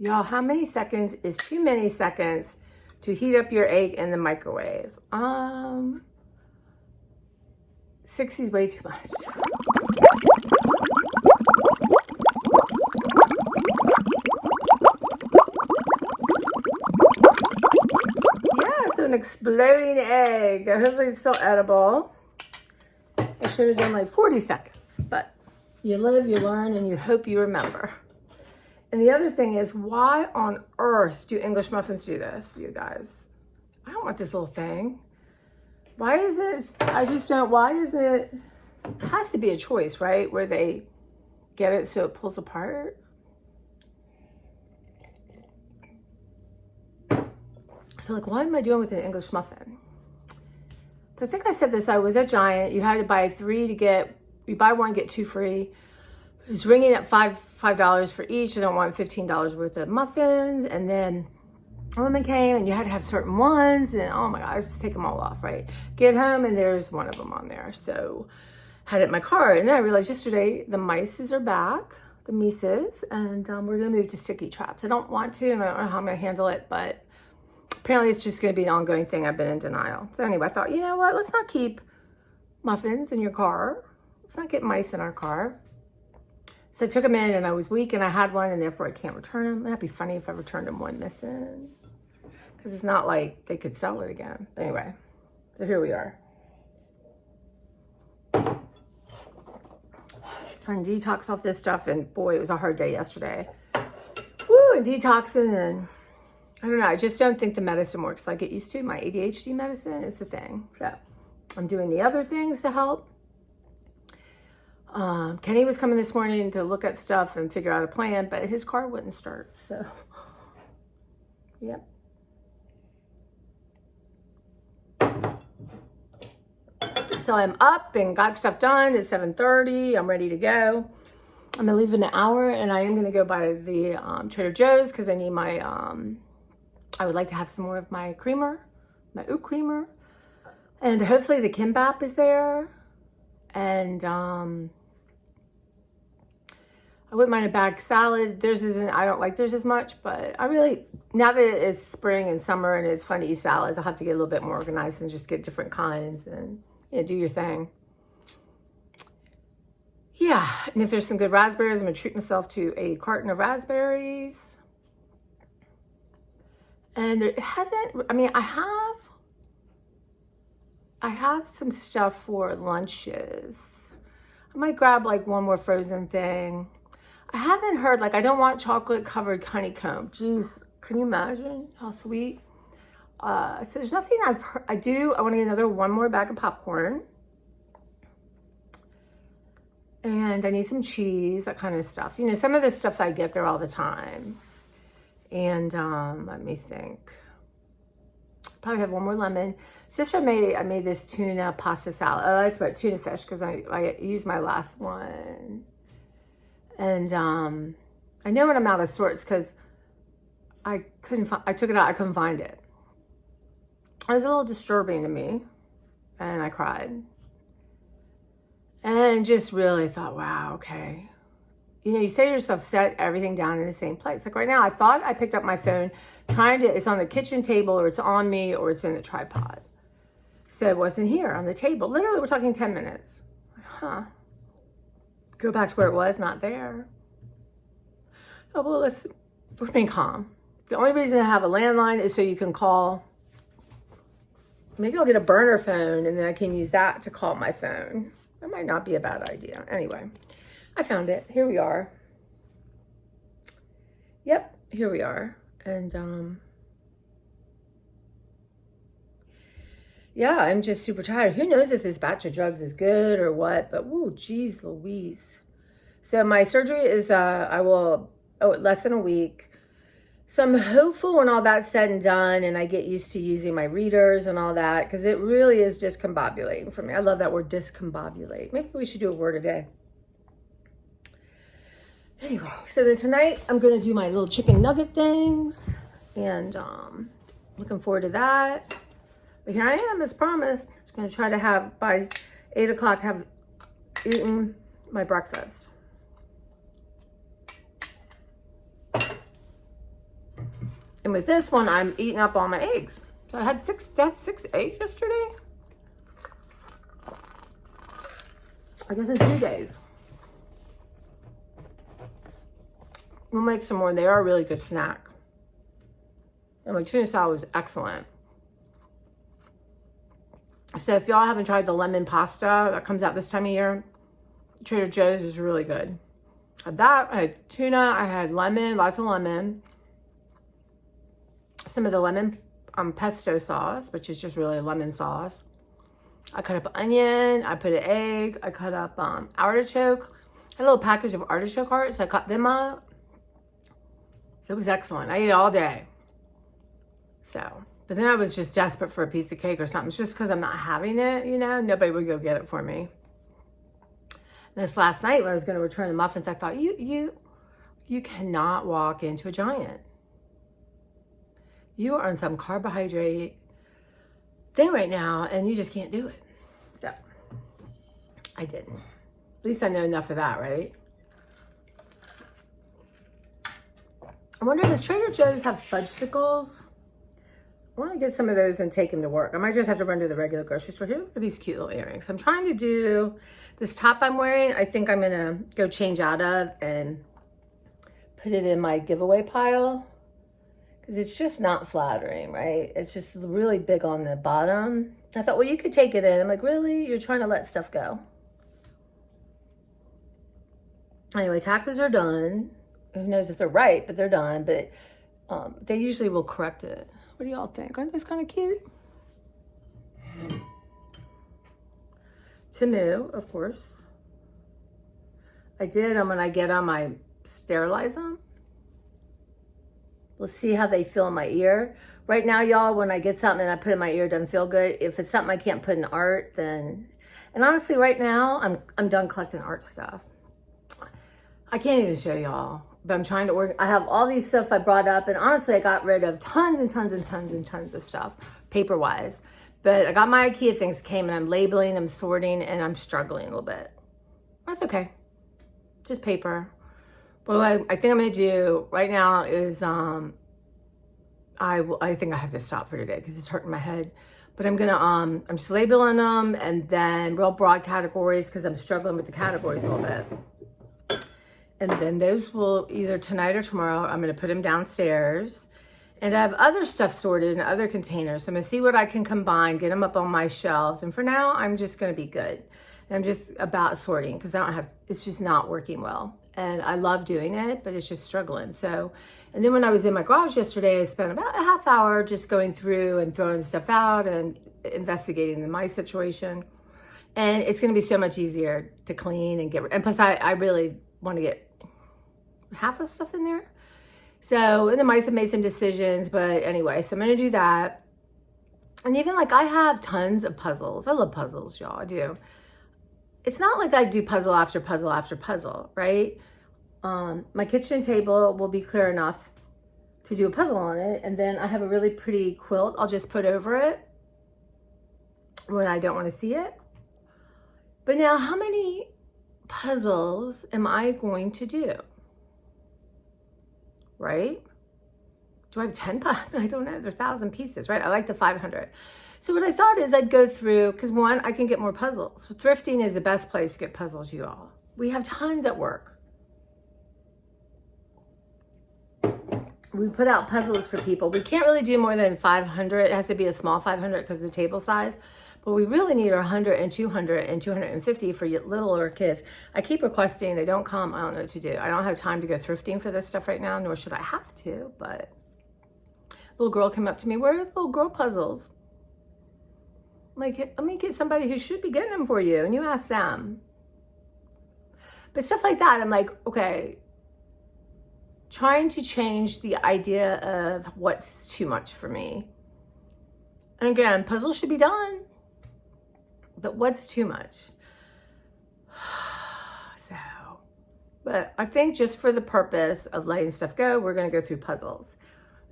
Y'all, how many seconds is too many seconds to heat up your egg in the microwave? 60 is way too much. Yeah, so an exploding egg. Hopefully it's still edible. I should have done like 40 seconds, but you live, you learn, and you hope you remember. And the other thing is, why on earth do English muffins do this, you guys? I don't want this little thing. Why is it, I just don't, why is it, has to be a choice, right? Where they get it so it pulls apart. So like, what am I doing with an English muffin? So I think I said this, I was at Giant. You had to buy 3 to get, you buy 1, get 2 free. It was ringing at $5 for each. I don't want $15 worth of muffins. And then a woman came and you had to have certain ones. And oh my God, I just take them all off, right? Get home and there's one of them on there. So had it in my car. And then I realized yesterday the mices are back, the mices. And we're going to move to sticky traps. I don't want to, and I don't know how I'm going to handle it. But apparently it's just going to be an ongoing thing. I've been in denial. So anyway, I thought, you know what? Let's not keep muffins in your car. Let's not get mice in our car. So I took them in and I was weak and I had one and therefore I can't return them. That'd be funny if I returned them one missing. Because it's not like they could sell it again. But anyway, so here we are. Trying to detox off this stuff, and boy, it was a hard day yesterday. Woo, and detoxing, and I don't know, I just don't think the medicine works like it used to. My ADHD medicine is the thing. So I'm doing the other things to help. Kenny was coming this morning to look at stuff and figure out a plan, but his car wouldn't start. So, yep. So I'm up and got stuff done. It's 7:30. I'm ready to go. I'm gonna leave in an hour, and I am gonna go by the Trader Joe's because I need my. I would like to have some more of my creamer, my oat creamer, and hopefully the kimbap is there, and I wouldn't mind a bag salad. Theirs isn't, I don't like theirs as much, but I really, now that it's spring and summer and it's fun to eat salads, I'll have to get a little bit more organized and just get different kinds and, you know, do your thing. Yeah, and if there's some good raspberries, I'm gonna treat myself to a carton of raspberries. And it hasn't, I mean, I have some stuff for lunches. I might grab like one more frozen thing. I haven't heard, like, I don't want chocolate covered honeycomb. Jeez, can you imagine how sweet? So there's nothing I've heard. I want to get one more bag of popcorn. And I need some cheese, that kind of stuff. You know, some of this stuff I get there all the time. And let me think. Probably have one more lemon. Sister I made this tuna pasta salad. Oh, that's about tuna fish because I used my last one. And I know when I'm out of sorts because I took it out, I couldn't find it. It was a little disturbing to me, and I cried. And just really thought, wow, okay. You know, you say to yourself, set everything down in the same place. Like right now, I thought I picked up my phone, it's on the kitchen table, or it's on me, or it's in the tripod. So it wasn't here on the table. Literally, we're talking 10 minutes. Huh. Go back to where it was, not there. Oh, well, let's remain calm. The only reason I have a landline is so you can call. Maybe I'll get a burner phone and then I can use that to call my phone. That might not be a bad idea. Anyway, I found it. Here we are. Yep, here we are. And yeah, I'm just super tired. Who knows if this batch of drugs is good or what, but woo, geez Louise. So my surgery is, less than a week. So I'm hopeful when all that's said and done and I get used to using my readers and all that, because it really is discombobulating for me. I love that word, discombobulate. Maybe we should do a word a day. Anyway, so then tonight I'm going to do my little chicken nugget things, and looking forward to that. But here I am, as promised. Just going to try to have, by 8 o'clock, have eaten my breakfast. And with this one, I'm eating up all my eggs. So I had six eggs yesterday. I guess in 2 days. We'll make some more. They are a really good snack. And my tuna salad was excellent. So if y'all haven't tried the lemon pasta that comes out this time of year, Trader Joe's is really good. I had that, I had tuna, I had lemon, lots of lemon. Some of the lemon pesto sauce, which is just really lemon sauce. I cut up onion, I put an egg, I cut up artichoke. I had a little package of artichoke hearts, I cut them up. So it was excellent. I ate it all day. So, but then I was just desperate for a piece of cake or something. It's just because I'm not having it, you know, nobody would go get it for me. And this last night when I was going to return the muffins, I thought, you cannot walk into a Giant. You are on some carbohydrate thing right now, and you just can't do it. So, I didn't. At least I know enough of that, right? I wonder, does Trader Joe's have fudgesicles? I want to get some of those and take them to work. I might just have to run to the regular grocery store. Here, look at these cute little earrings. I'm trying to do this top I'm wearing. I think I'm going to go change out of and put it in my giveaway pile. Because it's just not flattering, right? It's just really big on the bottom. I thought, well, you could take it in. I'm like, really? You're trying to let stuff go. Anyway, taxes are done. Who knows if they're right, but they're done. But they usually will correct it. What do y'all think? Aren't those kind of cute? Temu, of course. I did them when I get them, I sterilize them. We'll see how they feel in my ear. Right now, y'all, when I get something and I put it in my ear, it doesn't feel good. If it's something I can't put in art, then... And honestly, right now, I'm done collecting art stuff. I can't even show y'all. But I'm trying to work. I have all these stuff I brought up, and honestly, I got rid of tons and tons and tons and tons of stuff, paper-wise. But I got my IKEA things came, and I'm labeling, I'm sorting, and I'm struggling a little bit. That's okay. Just paper. But what I think I'm gonna do right now is I think I have to stop for today because it's hurting my head. But I'm gonna I'm just labeling them, and then real broad categories because I'm struggling with the categories a little bit. And then those will either tonight or tomorrow, I'm going to put them downstairs. And I have other stuff sorted in other containers. So I'm going to see what I can combine, get them up on my shelves. And for now, I'm just going to be good. And I'm just about sorting because it's just not working well. And I love doing it, but it's just struggling. So, and then when I was in my garage yesterday, I spent about a half hour just going through and throwing stuff out and investigating my situation. And it's going to be so much easier to clean and get rid. And plus, I really want to get half of stuff in there. So, and the mice have made some decisions, but anyway, so I'm going to do that. And even like I have tons of puzzles. I love puzzles, y'all. I do. It's not like I do puzzle after puzzle after puzzle, right? My kitchen table will be clear enough to do a puzzle on it. And then I have a really pretty quilt I'll just put over it when I don't want to see it. But now, how many puzzles am I going to do? Right? Do I have 10 puzzles? I don't know. They're 1,000 pieces, right? I like the 500. So what I thought is I'd go through, because one, I can get more puzzles. Thrifting is the best place to get puzzles, you all. We have tons at work. We put out puzzles for people. We can't really do more than 500. It has to be a small 500 because of the table size. But we really need 100 and 200 and 250 for littler kids. I keep requesting, they don't come, I don't know what to do. I don't have time to go thrifting for this stuff right now, nor should I have to, but a little girl came up to me, where are the little girl puzzles? I'm like, let me get somebody who should be getting them for you, and you ask them. But stuff like that, I'm like, okay, trying to change the idea of what's too much for me. And again, puzzles should be done. But what's too much? So, but I think just for the purpose of letting stuff go, we're going to go through puzzles.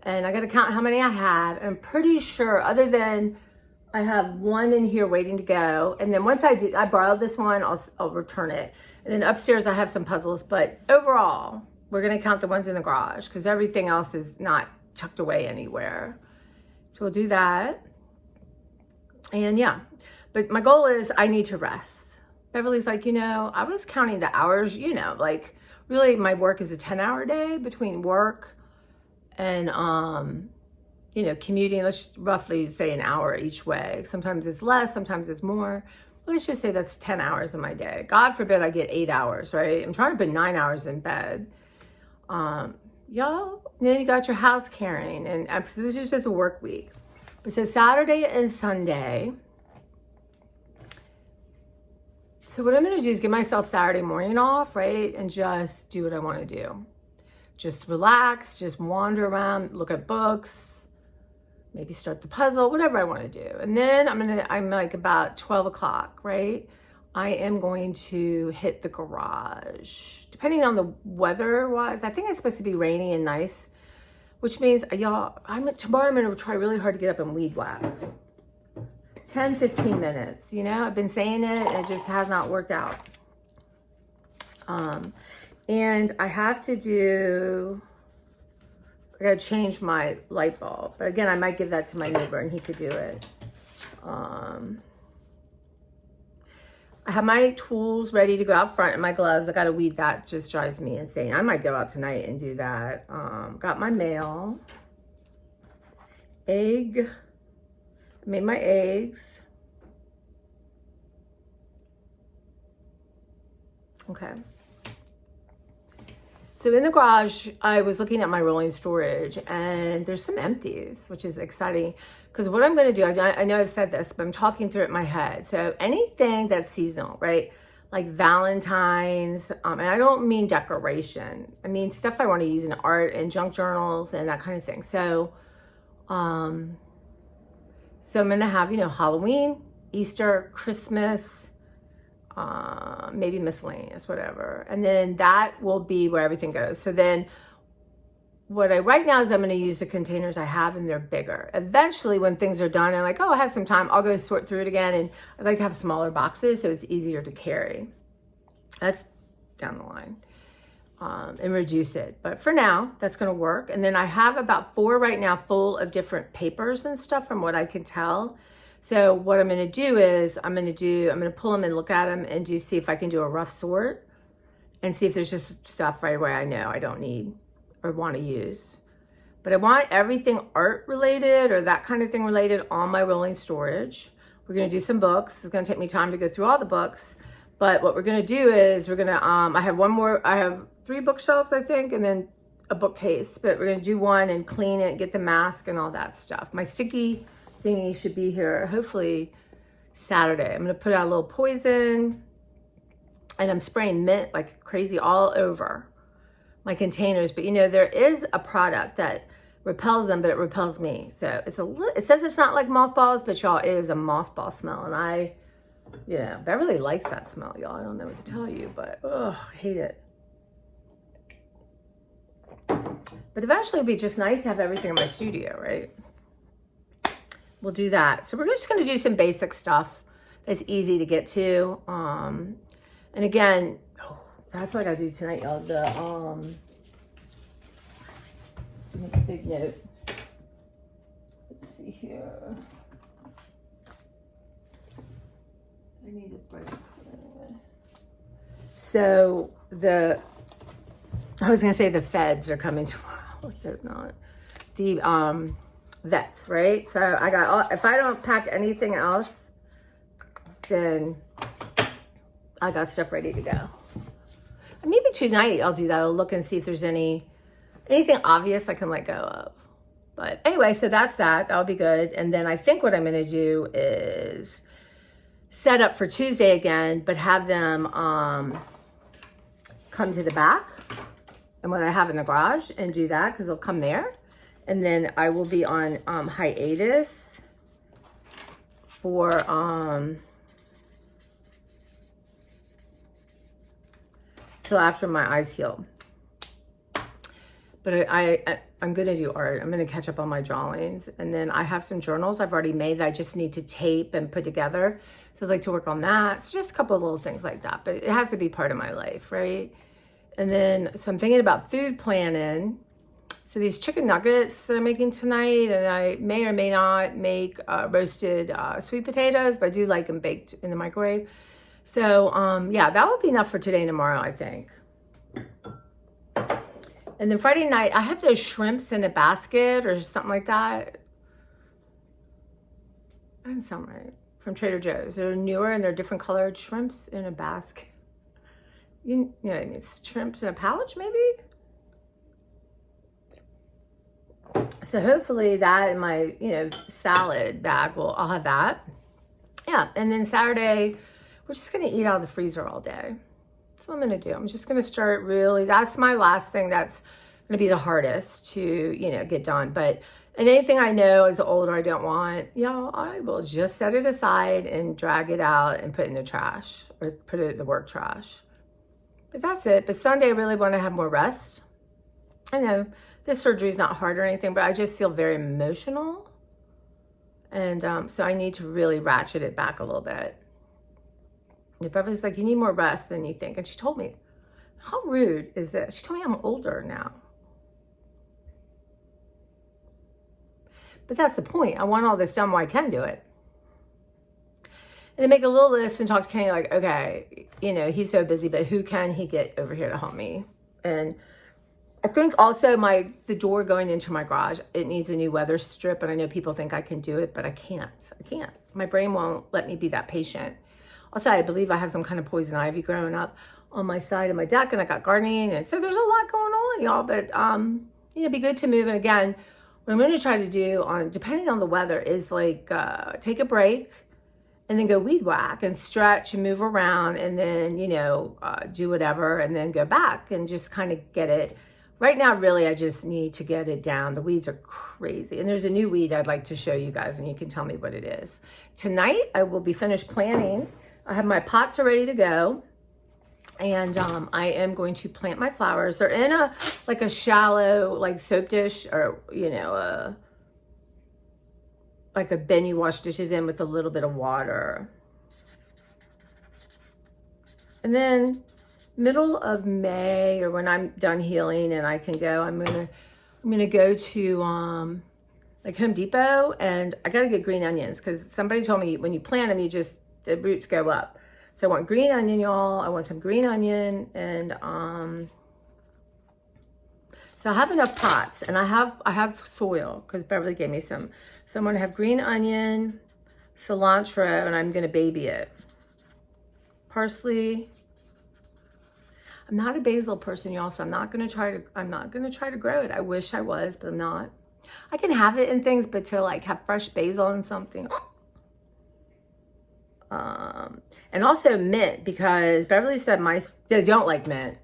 And I got to count how many I had. I'm pretty sure, other than I have one in here waiting to go. And then once I borrowed this one, I'll return it. And then upstairs, I have some puzzles. But overall, we're going to count the ones in the garage because everything else is not tucked away anywhere. So we'll do that. And yeah, but my goal is I need to rest. Beverly's like, I was counting the hours, like really my work is a 10-hour day between work and, commuting. Let's roughly say an hour each way. Sometimes it's less, sometimes it's more. Let's just say that's 10 hours of my day. God forbid I get 8 hours, right? I'm trying to put 9 hours in bed. Y'all, then you got your house carrying, and so this is just a work week. But so Saturday and Sunday. So what I'm going to do is give myself Saturday morning off, right? And just do what I want to do. Just relax, just wander around, look at books, maybe start the puzzle, whatever I want to do. And then I'm like about 12 o'clock, right? I am going to hit the garage. Depending on the weather-wise, I think it's supposed to be rainy and nice, which means, y'all, tomorrow I'm going to try really hard to get up and weed whack. 10, 15 minutes, I've been saying it, and it just has not worked out. And I have to I gotta change my light bulb. But again, I might give that to my neighbor and he could do it. I have my tools ready to go out front and my gloves. I gotta weed, that just drives me insane. I might go out tonight and do that. Got my mail. Egg. Made my eggs. Okay. So in the garage, I was looking at my rolling storage and there's some empties, which is exciting because what I'm going to do, I know I've said this, but I'm talking through it in my head. So anything that's seasonal, right? Like Valentine's, and I don't mean decoration. I mean stuff I want to use in art and junk journals and that kind of thing. So I'm going to have, Halloween, Easter, Christmas, maybe miscellaneous, whatever. And then that will be where everything goes. So then right now is I'm going to use the containers I have and they're bigger. Eventually when things are done and like, I have some time, I'll go sort through it again. And I'd like to have smaller boxes so it's easier to carry. That's down the line. And reduce it. But for now, that's going to work. And then I have about 4 right now full of different papers and stuff from what I can tell. So what I'm going to do is I'm going to pull them and look at them and see if I can do a rough sort and see if there's just stuff right away I know I don't need or want to use. But I want everything art related or that kind of thing related on my rolling storage. We're going to do some books. It's going to take me time to go through all the books. But what we're going to do is I have 3 bookshelves, I think, and then a bookcase. But we're going to do one and clean it, get the mask and all that stuff. My sticky thingy should be here hopefully Saturday. I'm going to put out a little poison and I'm spraying mint like crazy all over my containers. But there is a product that repels them, but it repels me. So it says it's not like mothballs, but y'all, it is a mothball smell. And Beverly likes that smell, y'all. I don't know what to tell you, but I hate it. But eventually it'd be just nice to have everything in my studio, right? We'll do that. So we're just going to do some basic stuff that's easy to get to. And again, that's what I got to do tonight, y'all. Make a big note. Let's see here. I need a break. So I was going to say the feds are coming tomorrow. They're not. The vets, right? So I got if I don't pack anything else, then I got stuff ready to go. And maybe tonight I'll do that. I'll look and see if there's anything obvious I can let go of. But anyway, so that's that. That'll be good. And then I think what I'm going to do is set up for Tuesday again, but have them come to the back and what I have in the garage and do that because they'll come there. And then I will be on hiatus for till after my eyes heal. But I'm going to do art. I'm going to catch up on my drawings. And then I have some journals I've already made that I just need to tape and put together. So I'd like to work on that. It's just a couple of little things like that. But it has to be part of my life, right? And then, so I'm thinking about food planning. So these chicken nuggets that I'm making tonight, and I may or may not make roasted sweet potatoes, but I do like them baked in the microwave. So yeah, that will be enough for today and tomorrow, I think. And then Friday night, I have those shrimps in a basket or something like that. That doesn't sound right. From Trader Joe's. They're newer and they're different colored shrimps in a basket. You know what I mean? Shrimps in a pouch, maybe? So hopefully that in my, salad bag, I'll have that. Yeah, and then Saturday, we're just gonna eat out of the freezer all day. That's what I'm gonna do. I'm just gonna start really, that's my last thing that's gonna be the hardest to, get done. But and anything I know as older I don't want, I will just set it aside and drag it out and put it in the trash or put it in the work trash. But that's it. But Sunday I really wanna have more rest. I know this surgery is not hard or anything, but I just feel very emotional. And so I need to really ratchet it back a little bit. And Beverly's like, you need more rest than you think. And she told me, how rude is this? She told me I'm older now. But that's the point. I want all this done while I can do it. And then make a little list and talk to Kenny like, okay, he's so busy, but who can he get over here to help me? And I think also the door going into my garage, it needs a new weather strip. And I know people think I can do it, but I can't. My brain won't let me be that patient. Also, I believe I have some kind of poison ivy growing up on my side of my deck, and I got gardening. And so there's a lot going on, y'all. But, be good to move. And again, what I'm going to try to do depending on the weather is like take a break and then go weed whack and stretch and move around and then, do whatever and then go back and just kind of get it. Right now, really, I just need to get it down. The weeds are crazy. And there's a new weed I'd like to show you guys, and you can tell me what it is. Tonight, I will be finished planting. I have my pots are ready to go. And I am going to plant my flowers. They're in a shallow, soap dish or, like a bin you wash dishes in with a little bit of water. And then middle of May, or when I'm done healing and I can go, I'm gonna go to Home Depot, and I gotta get green onions because somebody told me when you plant them, the roots go up. So I want green onion, y'all. I want some green onion, and so I have enough pots, and I have soil because Beverly gave me some. So I'm gonna have green onion, cilantro, and I'm gonna baby it. Parsley. I'm not a basil person, y'all, so I'm not gonna try to grow it. I wish I was, but I'm not. I can have it in things, but to have fresh basil and something. And also mint, because Beverly said they don't like mint.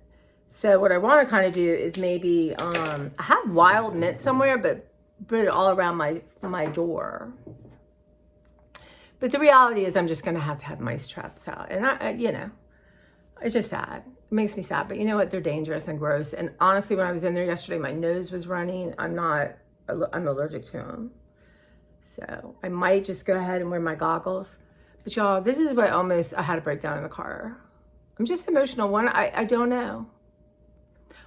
So what I want to kind of do is maybe I have wild mint somewhere, but put it all around my door. But the reality is I'm just gonna have to have mice traps out, and it's just sad. It makes me sad, but you know what? They're dangerous and gross. And honestly, when I was in there yesterday, my nose was running. I'm allergic to them. So I might just go ahead and wear my goggles. But y'all, this is what I had a breakdown in the car. I'm just emotional. I don't know.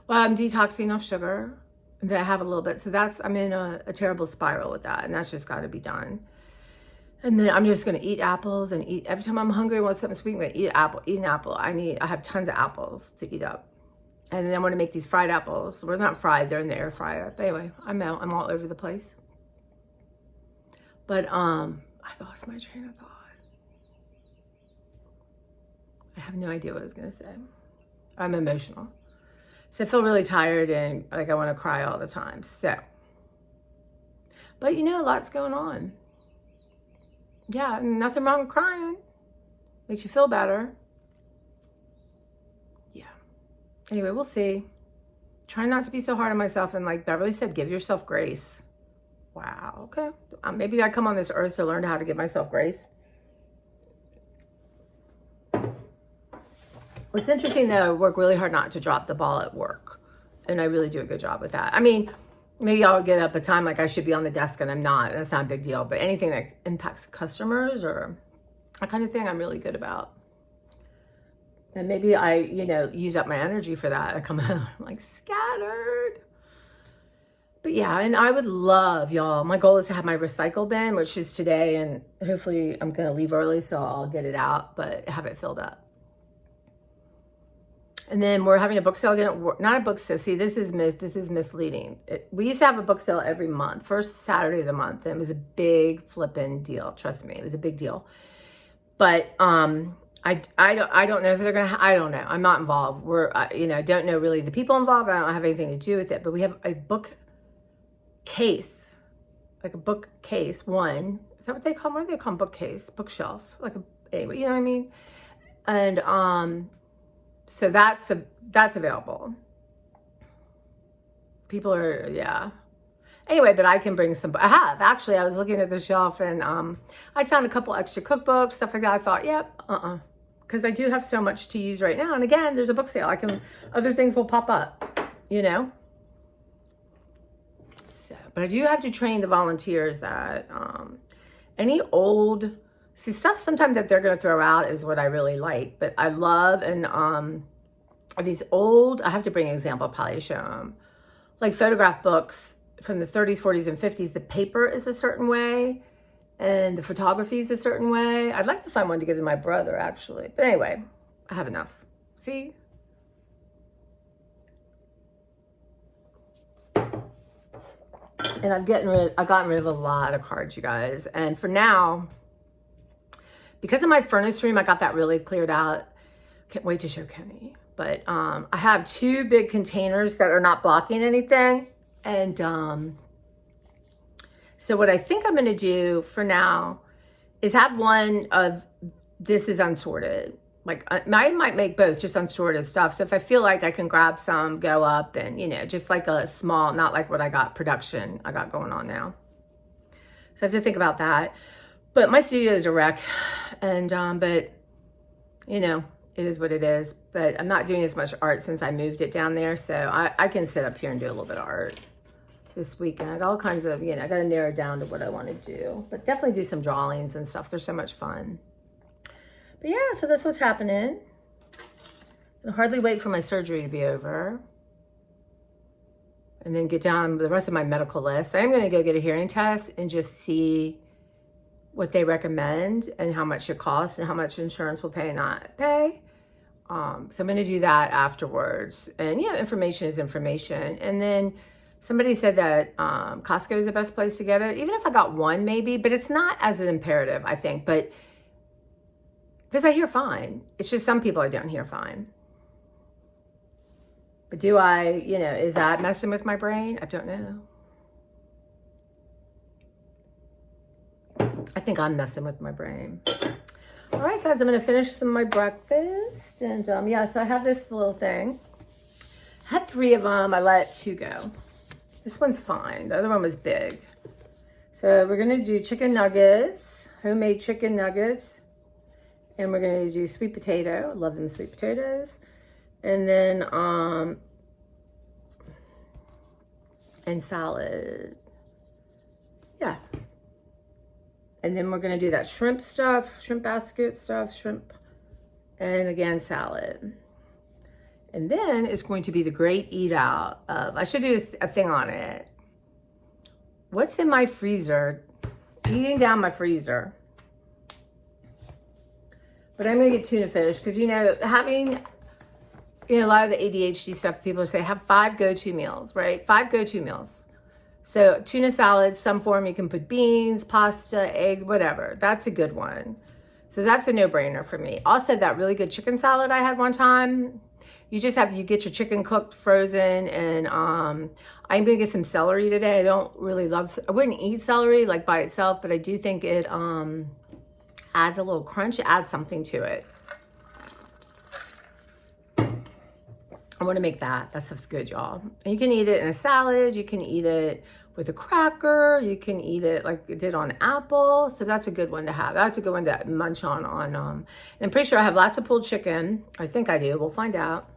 Well, I'm detoxing off sugar. And then I have a little bit. So I'm in a terrible spiral with that. And that's just got to be done. And then I'm just going to eat apples and eat. Every time I'm hungry and want something sweet, I'm going to eat an apple. I have tons of apples to eat up. And then I want to make these fried apples. Well, they're not fried. They're in the air fryer. But anyway, I'm all over the place. But I lost my train of thought. I have no idea what I was going to say. I'm emotional. So I feel really tired and I want to cry all the time. So, but a lot's going on. Yeah, nothing wrong with crying. Makes you feel better. Yeah. Anyway, we'll see. Try not to be so hard on myself. And like Beverly said, give yourself grace. Wow. Okay. Maybe I come on this earth to learn how to give myself grace. What's interesting though, I work really hard not to drop the ball at work. And I really do a good job with that. I mean, maybe I'll get up a time like I should be on the desk and I'm not. That's not a big deal. But anything that impacts customers or that kind of thing, I'm really good about. And maybe I, use up my energy for that. I come home like scattered. But yeah, and I would love, y'all, my goal is to have my recycle bin, which is today, and hopefully I'm going to leave early, so I'll get it out, but have it filled up. And then we're having a book sale again. Not a book sale. See, this is misleading. We used to have a book sale every month, first Saturday of the month. And it was a big flipping deal. Trust me, it was a big deal. But I don't know if they're gonna. I don't know. I'm not involved. I don't know really the people involved. I don't have anything to do with it. But we have a book case, like a bookcase. One, is that what they call them? What do they call them? Bookcase, bookshelf, anyway. You know what I mean? And so that's available. People are, yeah. Anyway, but I can bring some. I have actually. I was looking at the shelf and I found a couple extra cookbooks, stuff like that. I thought, yep, because I do have so much to use right now. And again, there's a book sale. Other things will pop up, So, but I do have to train the volunteers that any old. See, stuff sometimes that they're going to throw out is what I really like. But I love, and these old, I have to bring an example, probably show them. Like photograph books from the 30s, 40s, and 50s. The paper is a certain way, and the photography is a certain way. I'd like to find one to give to my brother, actually. But anyway, I have enough. See? And I've gotten rid of a lot of cards, you guys. And for now, because of my furnace room, I got that really cleared out. Can't wait to show Kenny. But I have 2 big containers that are not blocking anything. And so what I think I'm going to do for now is have one of this is unsorted. Like I might make both just unsorted stuff. So if I feel like I can grab some, go up and, just like a small, not like what I got production I got going on now. So I have to think about that. But my studio is a wreck, and but it is what it is. But I'm not doing as much art since I moved it down there, so I can sit up here and do a little bit of art this weekend. I got all kinds of, I got to narrow down to what I want to do, but definitely do some drawings and stuff. They're so much fun. But yeah, so that's what's happening. I hardly wait for my surgery to be over, and then get down the rest of my medical list. I'm going to go get a hearing test and just see what they recommend and how much it costs and how much insurance will pay and not pay. So I'm going to do that afterwards. And information is information. And then somebody said that Costco is the best place to get it. Even if I got one, maybe, but it's not as an imperative, I think. But because I hear fine. It's just some people I don't hear fine. But do I, is that messing with my brain? I don't know. I think I'm messing with my brain. All right, guys, I'm going to finish some of my breakfast. And so I have this little thing. I had 3 of them. I let 2 go. This one's fine. The other one was big. So we're going to do chicken nuggets, homemade chicken nuggets. And we're going to do sweet potato. I love them sweet potatoes. And then, and salad. Yeah. And then we're going to do that shrimp stuff, shrimp basket stuff, shrimp, and again, salad. And then it's going to be the great eat out of, I should do a thing on it. What's in my freezer? Eating down my freezer. But I'm going to get tuna fish because, having, a lot of the ADHD stuff, people say have 5 go-to meals, right? 5 go-to meals. So tuna salad, some form, you can put beans, pasta, egg, whatever. That's a good one. So that's a no-brainer for me. Also, that really good chicken salad I had one time, you get your chicken cooked, frozen, and I'm going to get some celery today. I wouldn't eat celery like by itself, but I do think it adds a little crunch, it adds something to it. I want to make that. That stuff's good, y'all. And you can eat it in a salad. You can eat it with a cracker. You can eat it like it did on apple. So that's a good one to have. That's a good one to munch on. And I'm pretty sure I have lots of pulled chicken. I think I do. We'll find out.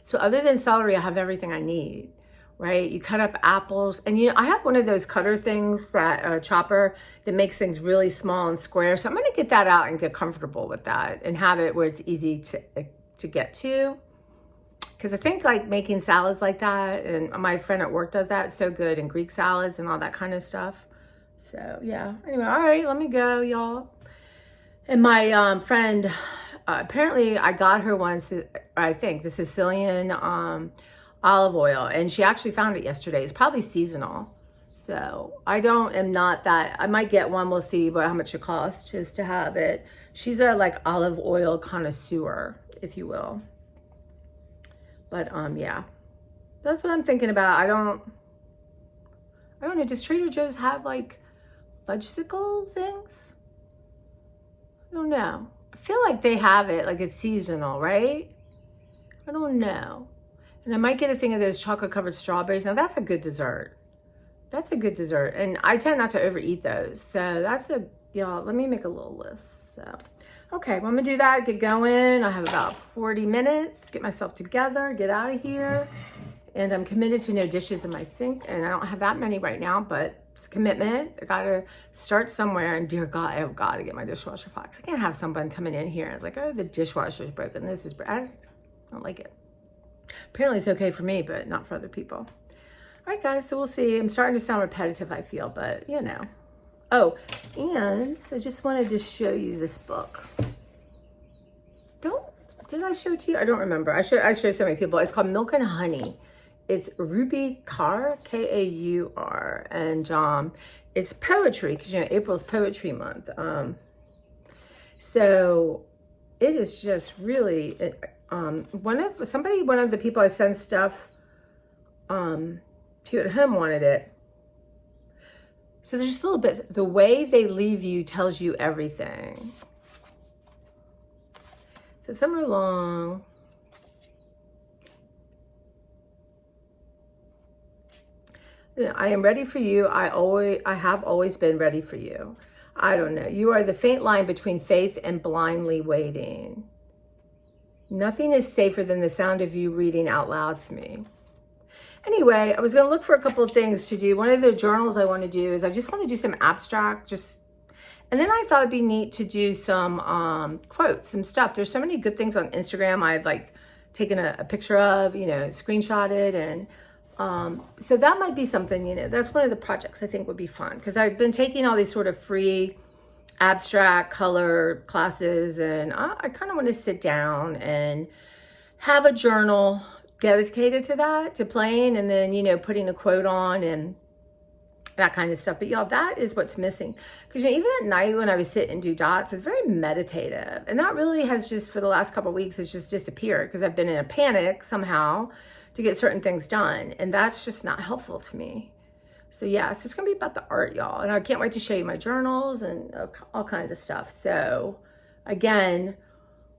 So other than celery, I have everything I need, right? You cut up apples. And I have one of those cutter things, that chopper that makes things really small and square. So I'm going to get that out and get comfortable with that and have it where it's easy to get to. because I think like making salads like that, and my friend at work does that, it's so good, and Greek salads and all that kind of stuff. So yeah, anyway, all right, let me go, y'all. And my friend, apparently I got her once, I think, the Sicilian olive oil, and she actually found it yesterday. It's probably seasonal. So I am not that, I might get one, we'll see how much it costs just to have it. She's a like olive oil connoisseur, if you will. But yeah, that's what I'm thinking about. I don't know, does Trader Joe's have like fudgesicle things? I don't know. I feel like they have it, like it's seasonal, right? I don't know. And I might get a thing of those chocolate covered strawberries. Now that's a good dessert. That's a good dessert. And I tend not to overeat those. So that's y'all, let me make a little list. So, okay, well, I'm gonna do that, get going. I have about 40 minutes, get myself together, get out of here. And I'm committed to no dishes in my sink. And I don't have that many right now, but it's a commitment. I gotta start somewhere. And dear God, I've got to get my dishwasher fixed. I can't have someone coming in here and it's like, oh, the dishwasher's broken. This is broken. I don't like it. Apparently it's okay for me, but not for other people. All right, guys, so we'll see. I'm starting to sound repetitive, I feel, but you know. Oh, and I just wanted to show you this book. Did I show it to you? I don't remember. I showed so many people. It's called Milk and Honey. It's Ruby Kaur, K-A-U-R, and it's poetry, because April's Poetry Month. So it is just really one of the people I send stuff to at home wanted it. So there's just a little bit. The way they leave you tells you everything. So somewhere along. I am ready for you. I have always been ready for you. I don't know. You are the faint line between faith and blindly waiting. Nothing is safer than the sound of you reading out loud to me. Anyway, I was going to look for a couple of things to do. One of the journals I want to do is I just want to do some abstract, and then I thought it'd be neat to do some quotes, some stuff. There's so many good things on Instagram I've like taken a picture of, screenshotted, and so that might be something, that's one of the projects I think would be fun, because I've been taking all these sort of free abstract color classes, and I kind of want to sit down and have a journal dedicated to that, to playing, and then, putting a quote on and that kind of stuff. But y'all, that is what's missing. Because even at night when I would sit and do dots, it's very meditative. And that really has just, for the last couple of weeks, has just disappeared, because I've been in a panic somehow to get certain things done. And that's just not helpful to me. So yeah, so it's going to be about the art, y'all. And I can't wait to show you my journals and all kinds of stuff. So again,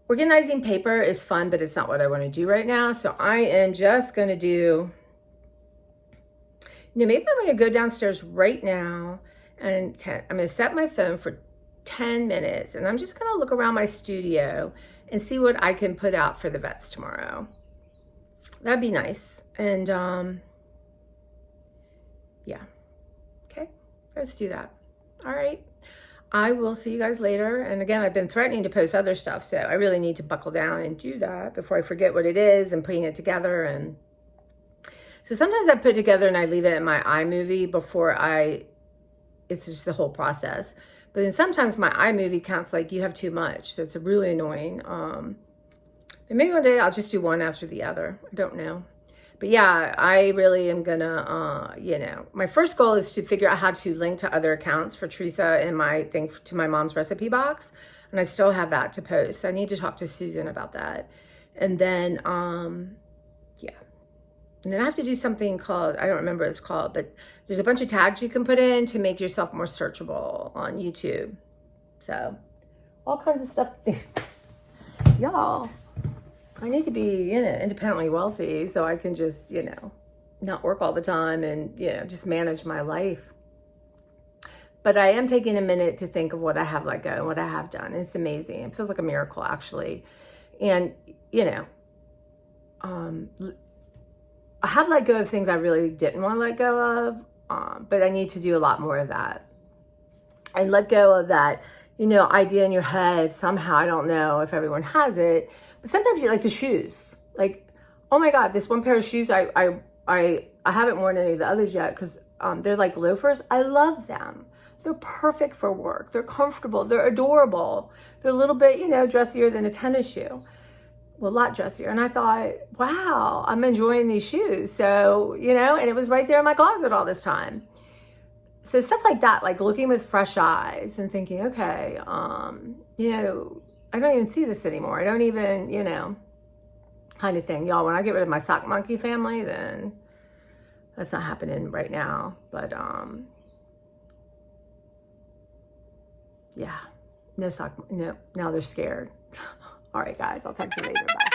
organizing paper is fun, but it's not what I want to do right now. So I am just going to do, maybe I'm going to go downstairs right now and I'm going to set my phone for 10 minutes, and I'm just going to look around my studio and see what I can put out for the vets tomorrow. That'd be nice. And yeah. Okay, let's do that. All right. I will see you guys later. And again, I've been threatening to post other stuff, so I really need to buckle down and do that before I forget what it is and putting it together. And so sometimes I put it together and I leave it in my iMovie it's just the whole process. But then sometimes my iMovie counts like you have too much, so it's really annoying. And maybe one day I'll just do one after the other. I don't know. But yeah, I really am gonna, my first goal is to figure out how to link to other accounts for Teresa and my thing to my mom's recipe box. And I still have that to post. I need to talk to Susan about that. And then, yeah. And then I have to do something called, I don't remember what it's called, but there's a bunch of tags you can put in to make yourself more searchable on YouTube. So all kinds of stuff. Y'all, I need to be, independently wealthy so I can just, not work all the time and, just manage my life. But I am taking a minute to think of what I have let go and what I have done. It's amazing. It feels like a miracle, actually. And, I have let go of things I really didn't want to let go of, but I need to do a lot more of that. And let go of that, idea in your head. Somehow, I don't know if everyone has it, but sometimes you like the shoes. Like, Oh my God, this one pair of shoes, I haven't worn any of the others yet because they're like loafers. I love them. They're perfect for work. They're comfortable. They're adorable. They're a little bit, dressier than a tennis shoe. Well, a lot dressier. And I thought, wow, I'm enjoying these shoes. So, and it was right there in my closet all this time. So stuff like that, like looking with fresh eyes and thinking, okay, I don't even see this anymore. I don't even, kind of thing. Y'all, when I get rid of my sock monkey family, then that's not happening right now. But, yeah, no, now they're scared. All right, guys, I'll talk to you later. Bye.